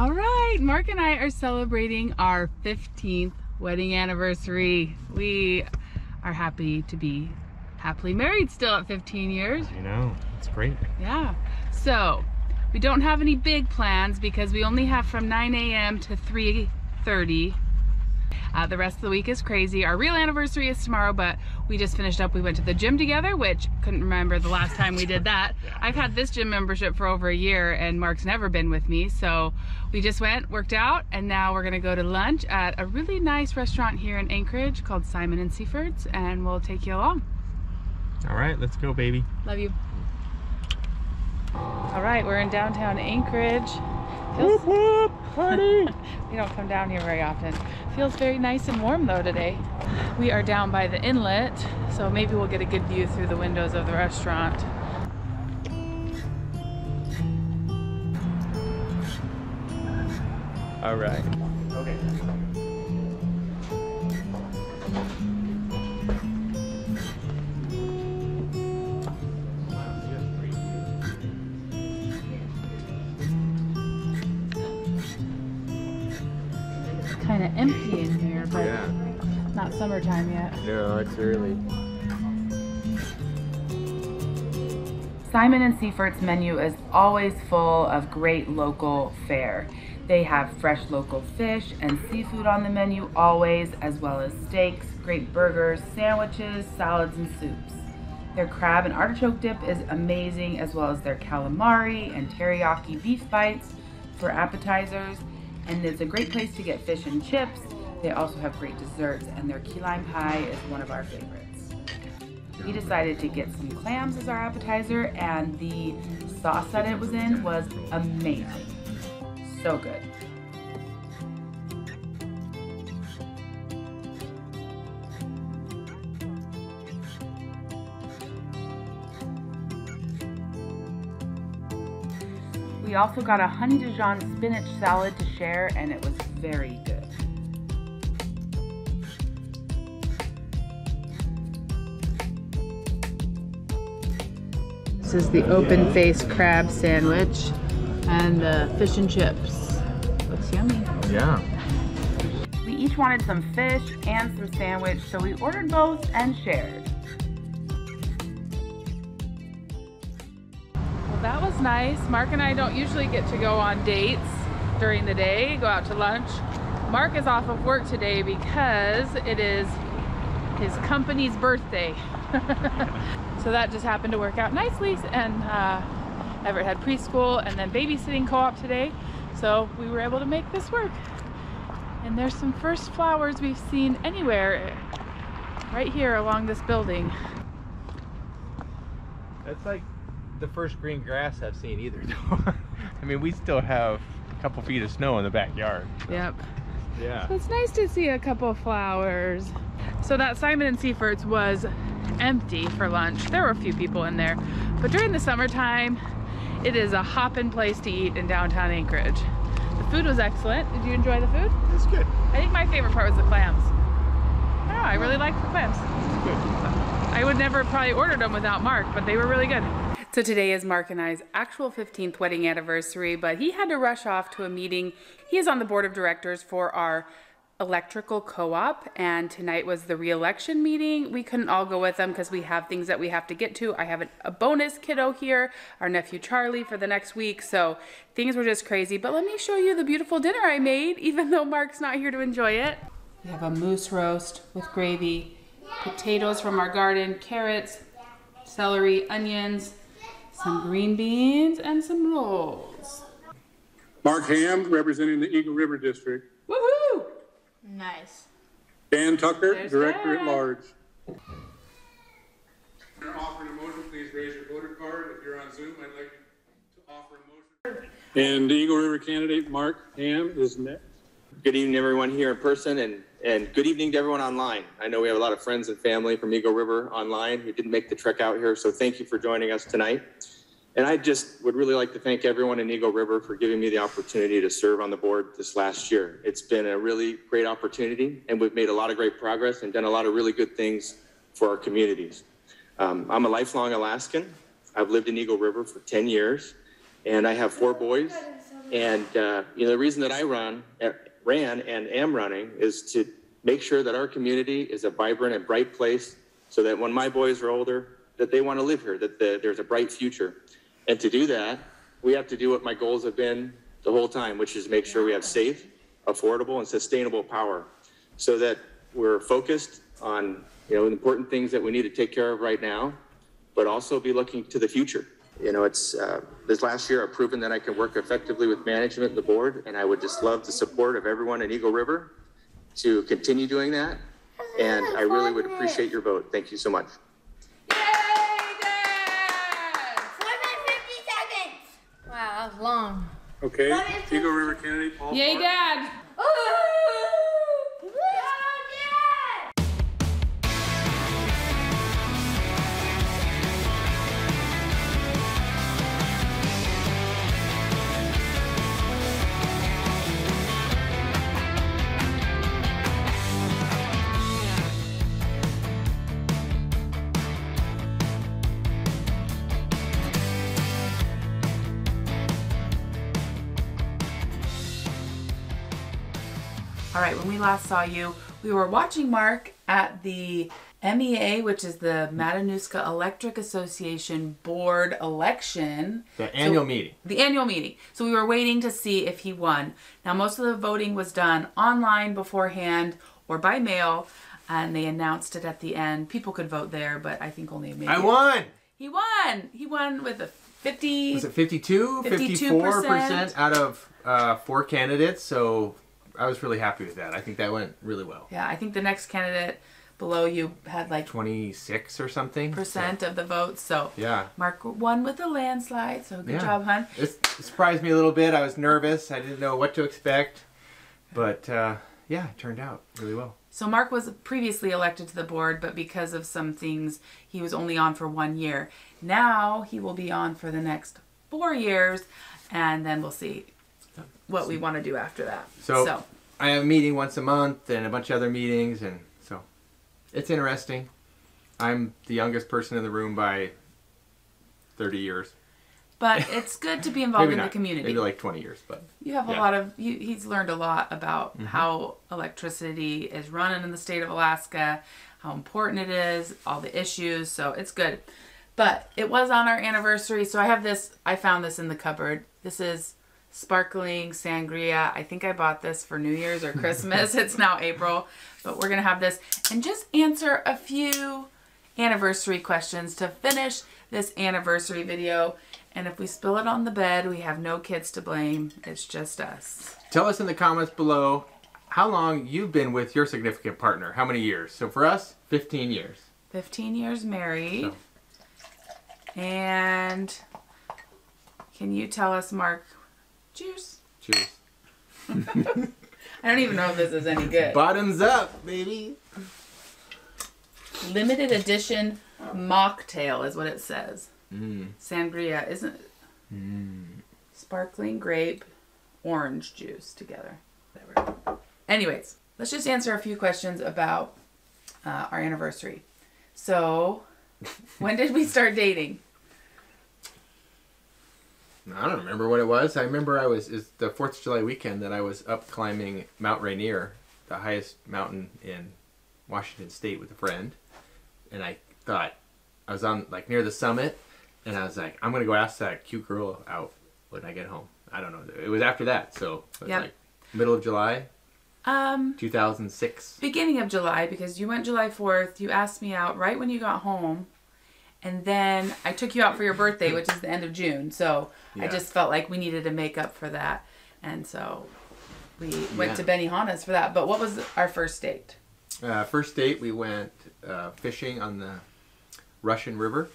All right, Mark and I are celebrating our 15th wedding anniversary. We are happy to be happily married still at 15 years. I know, it's great. Yeah, so we don't have any big plans because we only have from 9 a.m. to 3:30. The rest of the week is crazy. Our real anniversary is tomorrow, but we just finished up. We went to the gym together, which couldn't remember the last time we did that. Yeah. I've had this gym membership for over a year and Mark's never been with me. So we just went, worked out, and now we're gonna go to lunch at a really nice restaurant here in Anchorage called Simon & Seaford's, and we'll take you along. All right, let's go, baby. Love you. All right, we're in downtown Anchorage. Whoop, whoop, party. We don't come down here very often. Feels very nice and warm though today. We are down by the inlet, so maybe we'll get a good view through the windows of the restaurant. All right. Okay. Kind of empty in here, but Yeah. not summertime yet. No, it's early. Simon & Seaford's menu is always full of great local fare. They have fresh local fish and seafood on the menu always, as well as steaks, great burgers, sandwiches, salads, and soups. Their crab and artichoke dip is amazing, as well as their calamari and teriyaki beef bites for appetizers. And it's a great place to get fish and chips. They also have great desserts, and their key lime pie is one of our favorites. We decided to get some clams as our appetizer, and the sauce that it was in was amazing. So good. We also got a honey Dijon spinach salad to share, and it was very good. This is the open-faced crab sandwich and the fish and chips. Looks yummy. Yeah. We each wanted some fish and some sandwich, so we ordered both and shared. Well, that was nice. Mark and I don't usually get to go on dates during the day, go out to lunch. Mark is off of work today because it is his company's birthday. So that just happened to work out nicely, and Everett had preschool and then babysitting co-op today, so we were able to make this work. And there's some first flowers we've seen anywhere right here along this building. That's like the first green grass I've seen either, though. I mean, we still have a couple feet of snow in the backyard. So. Yep. Yeah. So it's nice to see a couple flowers. So that Simon & Seaford's was empty for lunch. There were a few people in there, but during the summertime, it is a hopping place to eat in downtown Anchorage. The food was excellent. Did you enjoy the food? It's good. I think my favorite part was the clams. I don't know, I really liked the clams. It's good. I would never probably ordered them without Mark, but they were really good. So today is Mark and I's actual 15th wedding anniversary, but he had to rush off to a meeting. He is on the board of directors for our electrical co-op, and tonight was the re-election meeting. We couldn't all go with them because we have things that we have to get to. I have a bonus kiddo here, our nephew Charlie, for the next week, so things were just crazy. But let me show you the beautiful dinner I made, even though Mark's not here to enjoy it. We have a moose roast with gravy, potatoes from our garden, carrots, celery, onions, some green beans, and some rolls. Mark Hamm, representing the Eagle River District. Woohoo! Nice. Dan Tucker, There's Director Dad. at Large. If you're offering a motion, please raise your voter card. If you're on Zoom, I'd like to offer a motion. And the Eagle River candidate, Mark Hamm, is next. Good evening, everyone here in person, and good evening to everyone online. I know we have a lot of friends and family from Eagle River online who didn't make the trek out here, so thank you for joining us tonight. And I just would really like to thank everyone in Eagle River for giving me the opportunity to serve on the board this last year. It's been a really great opportunity, and we've made a lot of great progress and done a lot of really good things for our communities. I'm a lifelong Alaskan. I've lived in Eagle River for 10 years, and I have 4 boys And the reason that I ran and am running is to make sure that our community is a vibrant and bright place, so that when my boys are older, that they want to live here, that there's a bright future. And to do that, we have to do what my goals have been the whole time, which is make sure we have safe, affordable, and sustainable power, so that we're focused on the important things that we need to take care of right now, but also be looking to the future. It's this last year I've proven that I can work effectively with management and the board, and I would just love the support of everyone in Eagle River to continue doing that. And I really would appreciate your vote. Thank you so much. Yay, Dad! 150 seconds! Wow, that was long. Okay, Eagle River candidate Paul. Yay, Dad! All right, when we last saw you, we were watching Mark at the MEA, which is the Matanuska Electric Association board election. The annual meeting. The annual meeting. So we were waiting to see if he won. Now, most of the voting was done online beforehand or by mail, and they announced it at the end. People could vote there, but I think only maybe... I won! He won! He won with a 50... Was it 52? 54% out of 4 candidates, so... I was really happy with that. I think that went really well. Yeah, I think the next candidate below you had like 26 or something % of the votes. So yeah, Mark won with a landslide. So good job, hon. It surprised me a little bit. I was nervous. I didn't know what to expect, but yeah, it turned out really well. So Mark was previously elected to the board, but because of some things, he was only on for 1 year. Now he will be on for the next 4 years, and then we'll see what we want to do after that. So I have a meeting once a month and a bunch of other meetings, and so it's interesting. I'm the youngest person in the room by 30 years. But it's good to be involved in the community. Maybe like 20 years, but you have a lot of. He's learned a lot about how electricity is run in the state of Alaska, how important it is, all the issues. So it's good. But it was on our anniversary, so I have this. I found this in the cupboard. This is sparkling sangria. I think I bought this for New Year's or Christmas. It's now April, but we're gonna have this and just answer a few anniversary questions to finish this anniversary video. And if we spill it on the bed, we have no kids to blame. It's just us. Tell us in the comments below how long you've been with your significant partner. How many years? So for us, 15 years. 15 years married. So. And can you tell us, Mark? Cheers. Cheers. I don't even know if this is any good. Bottoms up, baby. Limited edition mocktail is what it says. Sangria, isn't it? Sparkling grape, orange juice together. Whatever. Anyways, let's just answer a few questions about our anniversary. So, when did we start dating? I don't remember what it was. I remember it's the 4th of July weekend that I was up climbing Mount Rainier, the highest mountain in Washington State, with a friend. And I thought, I was on like near the summit, and I was like, I'm going to go ask that cute girl out when I get home. I don't know. It was after that, so it was like middle of July, 2006. Beginning of July, because you went July 4th. You asked me out right when you got home. And then I took you out for your birthday, which is the end of June. So I just felt like we needed to make up for that. And so we went to Benihana's for that. But what was our first date? First date, we went fishing on the Russian River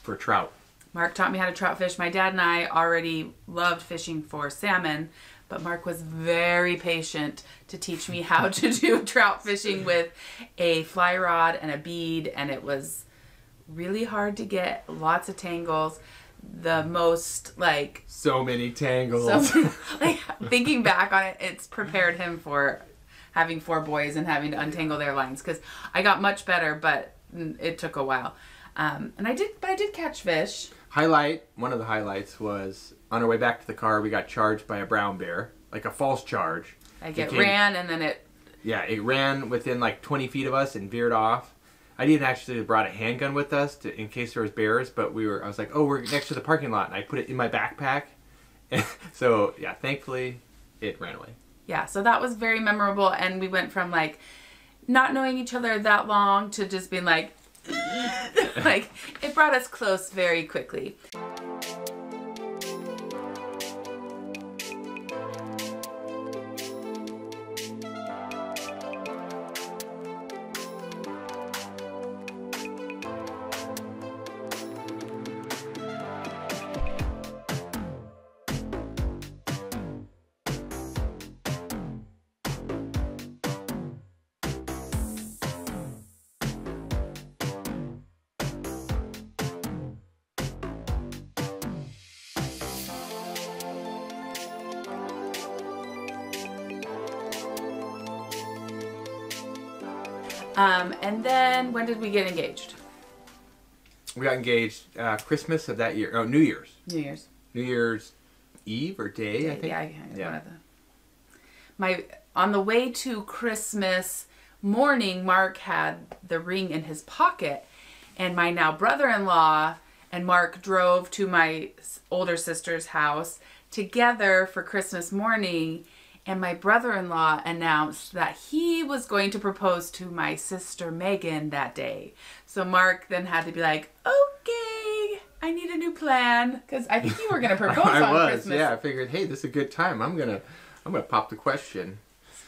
for trout. Mark taught me how to trout fish. My dad and I already loved fishing for salmon. But Mark was very patient to teach me how to do trout fishing with a fly rod and a bead. And it was really hard to get, lots of tangles. The most so many tangles. Thinking back on it, it's prepared him for having 4 boys and having to untangle their lines, because I got much better, but it took a while. And I did catch fish. One of the highlights was on our way back to the car, we got charged by a brown bear, like a false charge. Like it ran and then it... Yeah, it ran within like 20 feet of us and veered off. I didn't actually brought a handgun with us in case there was bears, but I was like, oh, we're next to the parking lot, and I put it in my backpack. And so, yeah, thankfully, it ran away. Yeah, so that was very memorable, and we went from like not knowing each other that long to just being like, like it brought us close very quickly. And then when did we get engaged? We got engaged Christmas of that year. Oh, New Year's. New Year's. New Year's Eve or day, I think. Yeah. On the way to Christmas morning, Mark had the ring in his pocket, and my now brother-in-law and Mark drove to my older sister's house together for Christmas morning. And my brother-in-law announced that he was going to propose to my sister Megan that day. So Mark then had to be like, okay, I need a new plan. Because I think you were going to propose on Christmas. Yeah, I figured, hey, this is a good time. I'm gonna pop the question.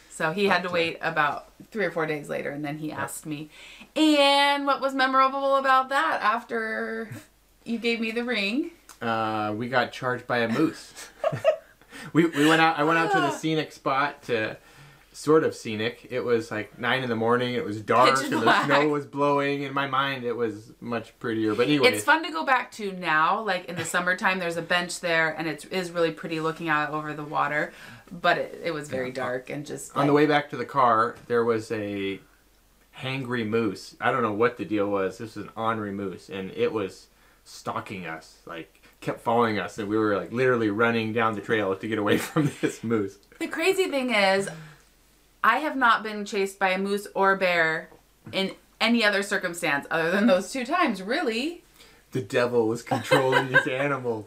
So he had to wait about 3 or 4 days later, and then he asked me. And what was memorable about that after you gave me the ring? We got charged by a moose. We went out. I went out to the scenic spot sort of scenic. It was like 9 in the morning. It was dark and the snow was blowing. In my mind, it was much prettier. But anyway, it's fun to go back to now. Like in the summertime, there's a bench there, and it is really pretty looking out over the water. But it was very dark and just on the way back to the car, there was a hangry moose. I don't know what the deal was. This was an ornery moose, and it was stalking us, like kept following us, and we were like literally running down the trail to get away from this moose. The crazy thing is, I have not been chased by a moose or a bear in any other circumstance other than those 2 times, really. The devil was controlling these animals.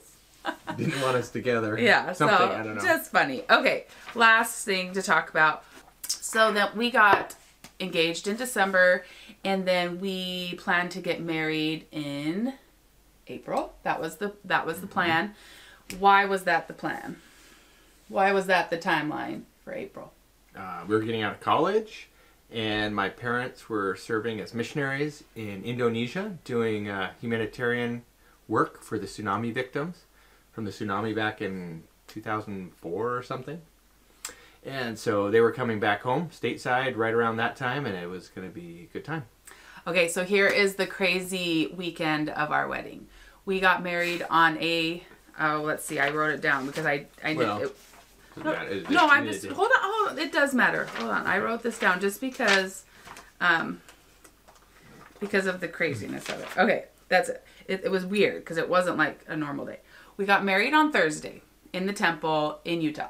Didn't want us together. Yeah, something, so I don't know. Just funny. Okay, last thing to talk about. So that we got engaged in December, and then we planned to get married in April. That was the plan. Why was that the plan? Why was that the timeline for April? We were getting out of college, and my parents were serving as missionaries in Indonesia, doing humanitarian work for the tsunami victims from the tsunami back in 2004 or something. And so they were coming back home stateside right around that time, and it was going to be a good time. Okay, so here is the crazy weekend of our wedding. We got married on a, let's see, I wrote it down because I Well, hold on, it does matter. Hold on, I wrote this down just because of the craziness of it. Okay, that's it. It was weird because it wasn't like a normal day. We got married on Thursday in the temple in Utah.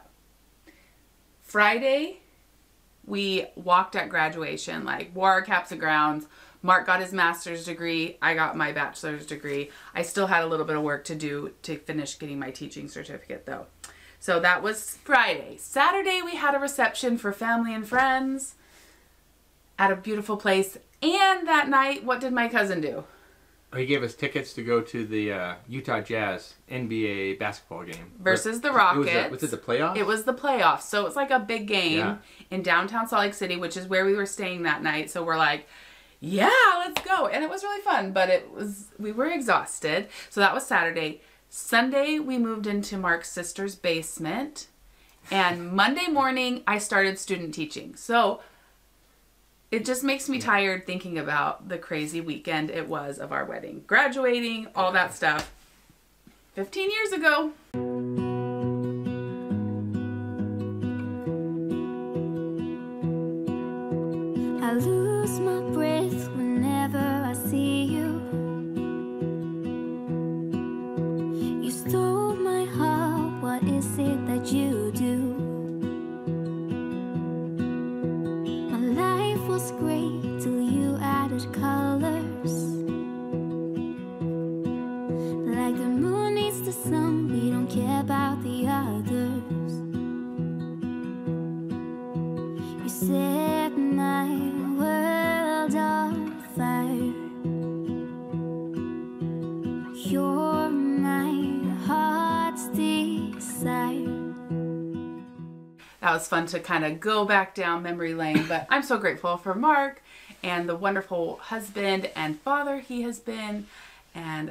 Friday, we walked at graduation, like wore our caps and gowns. Mark got his master's degree. I got my bachelor's degree. I still had a little bit of work to do to finish getting my teaching certificate though. So that was Friday. Saturday, we had a reception for family and friends at a beautiful place. And that night, what did my cousin do? He gave us tickets to go to the Utah Jazz NBA basketball game. Versus the Rockets. Was it the playoffs? It was the playoffs. So it's like a big game in downtown Salt Lake City, which is where we were staying that night. So we're like, yeah, let's go. And it was really fun, but we were exhausted. So that was Saturday. Sunday, we moved into Mark's sister's basement. And Monday morning, I started student teaching. So it just makes me tired thinking about the crazy weekend it was of our wedding. Graduating, all that stuff. 15 years ago. I lose my breath whenever I see you. You stole my heart. that was fun to kind of go back down memory lane. But I'm so grateful for Mark and the wonderful husband and father he has been. And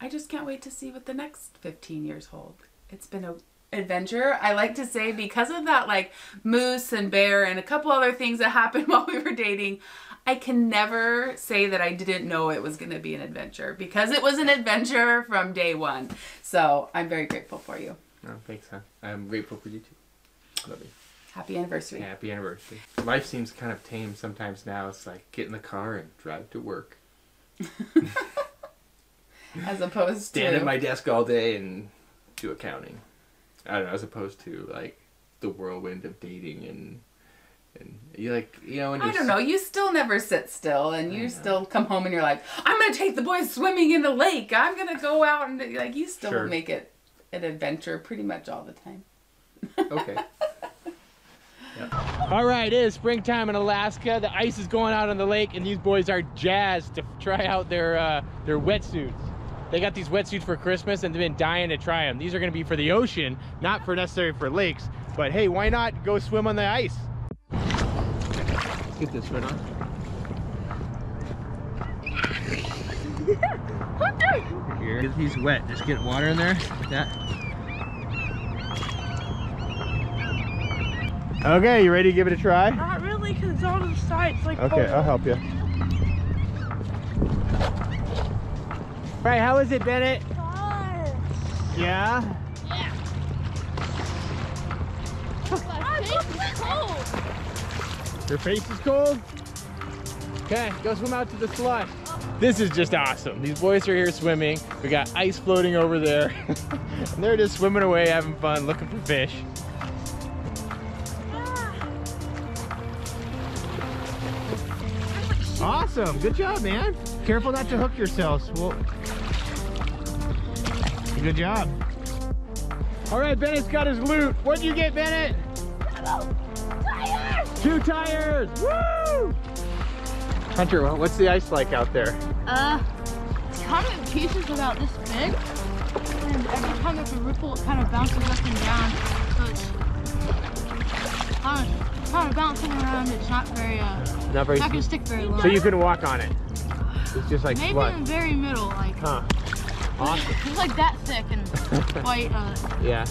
I just can't wait to see what the next 15 years hold. It's been an adventure, I like to say, because of that, like, moose and bear and a couple other things that happened while we were dating. I can never say that I didn't know it was going to be an adventure, because it was an adventure from day one. So I'm very grateful for you. Oh, thanks, huh? I'm grateful for you too. Love you. Happy anniversary. Happy anniversary. Life seems kind of tame sometimes now. It's like get in the car and drive to work. As opposed to stand at my desk all day and do accounting. I don't know, as opposed to like the whirlwind of dating and you like, you know, when I don't know, you still never sit still, and you still come home and you're like, I'm gonna take the boys swimming in the lake, I'm gonna go out, and like, you still Sure. make it an adventure pretty much all the time. Okay. All right, it is springtime in Alaska. The ice is going out on the lake, and these boys are jazzed to try out their wetsuits. They got these wetsuits for Christmas, and they've been dying to try them. These are going to be for the ocean, not for necessarily for lakes. But hey, why not go swim on the ice? Let's get this right on. Here, get these wet. Just get water in there, like that. Okay, you ready to give it a try? Not really, because it's all to the side. It's like, Okay, I'll help you. All right, how is it, Bennett? fun. Yeah? Yeah. My face is cold. Your face is cold? Okay, go swim out to the slush. This is just awesome. These boys are here swimming. We got ice floating over there. And they're just swimming away, having fun, looking for fish. Awesome, good job, man. Careful not to hook yourselves. Well, good job. All right, Bennett's got his loot. What'd you get, Bennett? Tires! 2 tires, woo! Hunter, what's the ice like out there? It's kind of in pieces about this big. And every time there's a ripple, it kind of bounces up and down. So it's kind of bouncing around. It's not very, Not very. not gonna stick very long. So you can walk on it. It's just like Maybe slush. in the very middle, like. Huh. Awesome. It's like that thick and quite, Yeah.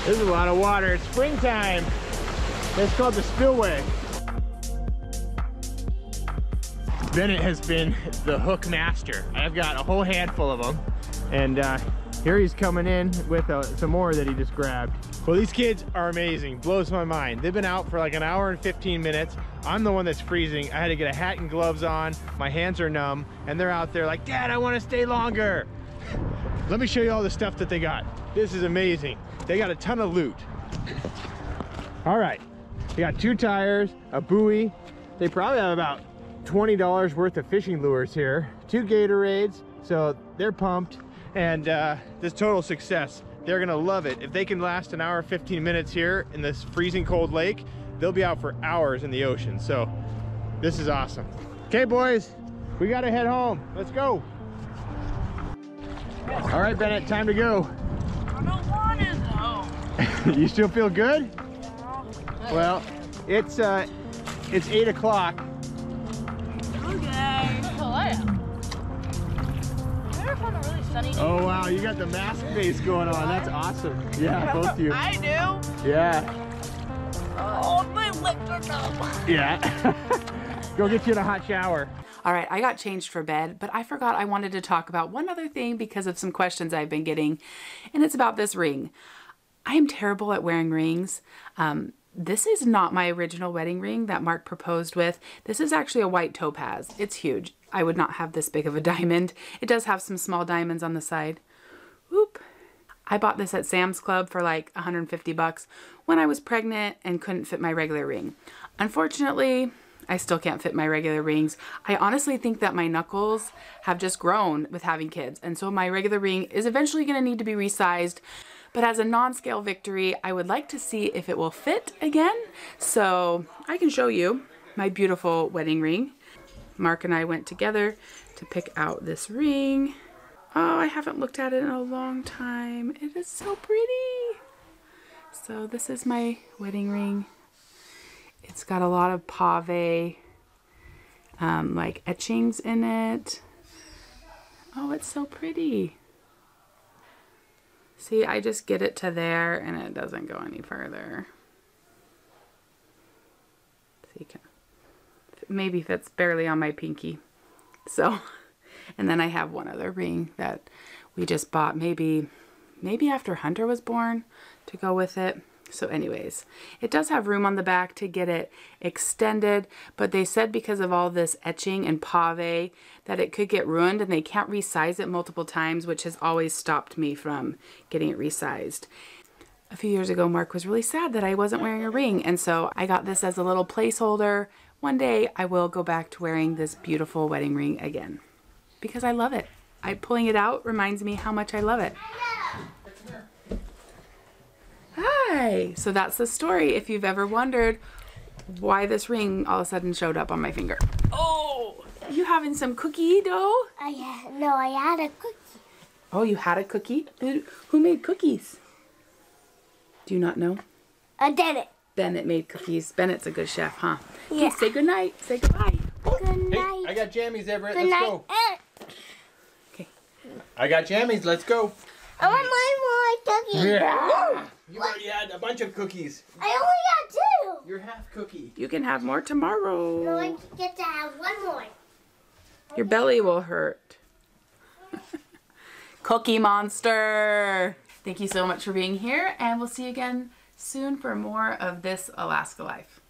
There's a lot of water. It's springtime. It's called the spillway. Bennett has been the hook master. I've got a whole handful of them. And here he's coming in with some more that he just grabbed. Well, these kids are amazing. Blows my mind. They've been out for like an hour and 15 minutes. I'm the one that's freezing. I had to get a hat and gloves on. My hands are numb. And they're out there like, Dad, I want to stay longer. Let me show you all the stuff that they got. This is amazing. They got a ton of loot. All right. They got 2 tires, a buoy. They probably have about $20 worth of fishing lures here. 2 Gatorades. So they're pumped. And this total success. They're gonna love it. If they can last an hour, 15 minutes here in this freezing cold lake, they'll be out for hours in the ocean. So this is awesome. Okay, boys, we gotta head home. Let's go. All right, Bennett, time to go. I don't want it though. You still feel good? Yeah. Well, it's 8 o'clock. Okay. So I am. Ever found a really sunny day? Oh wow, you got the mask face going on. That's awesome. Yeah, both of you. I do. Yeah. Oh, my lips are numb. Yeah. Go get you in a hot shower. All right, I got changed for bed, but I forgot I wanted to talk about one other thing because of some questions I've been getting, and it's about this ring. I am terrible at wearing rings. This is not my original wedding ring that Mark proposed with. This is actually a white topaz. It's huge. I would not have this big of a diamond. It does have some small diamonds on the side. Whoop. I bought this at Sam's Club for like 150 bucks when I was pregnant and couldn't fit my regular ring. Unfortunately, I still can't fit my regular rings. I honestly think that my knuckles have just grown with having kids, and so my regular ring is eventually going to need to be resized. But as a non-scale victory, I would like to see if it will fit again. So I can show you my beautiful wedding ring. Mark and I went together to pick out this ring. Oh, I haven't looked at it in a long time. It is so pretty. So this is my wedding ring. It's got a lot of pave, like etchings in it. Oh, it's so pretty. See, I just get it to there and it doesn't go any further. See, maybe fits barely on my pinky. So, and then I have one other ring that we just bought maybe after Hunter was born to go with it. So anyways, it does have room on the back to get it extended, but they said because of all this etching and pave that it could get ruined and they can't resize it multiple times, which has always stopped me from getting it resized. A few years ago, Mark was really sad that I wasn't wearing a ring, and so I got this as a little placeholder. One day I will go back to wearing this beautiful wedding ring again because I love it. Pulling it out reminds me how much I love it. Hi! So that's the story if you've ever wondered why this ring all of a sudden showed up on my finger. Oh! You having some cookie dough? No, I had a cookie. Oh, you had a cookie? Who made cookies? Do you not know? Bennett. Bennett made cookies. Bennett's a good chef, huh? Yeah. Okay, say goodnight. Say goodbye. Good night. Hey, I got jammies, Everett. Good Let's night. go. Okay. I got jammies. Let's go. I want more cookies. Yeah. You already had a bunch of cookies. I only got 2. You're half cookie. You can have more tomorrow. No, I get to have 1 more. Your belly will hurt. Cookie Monster. Thank you so much for being here, and we'll see you again soon for more of This Alaska Life.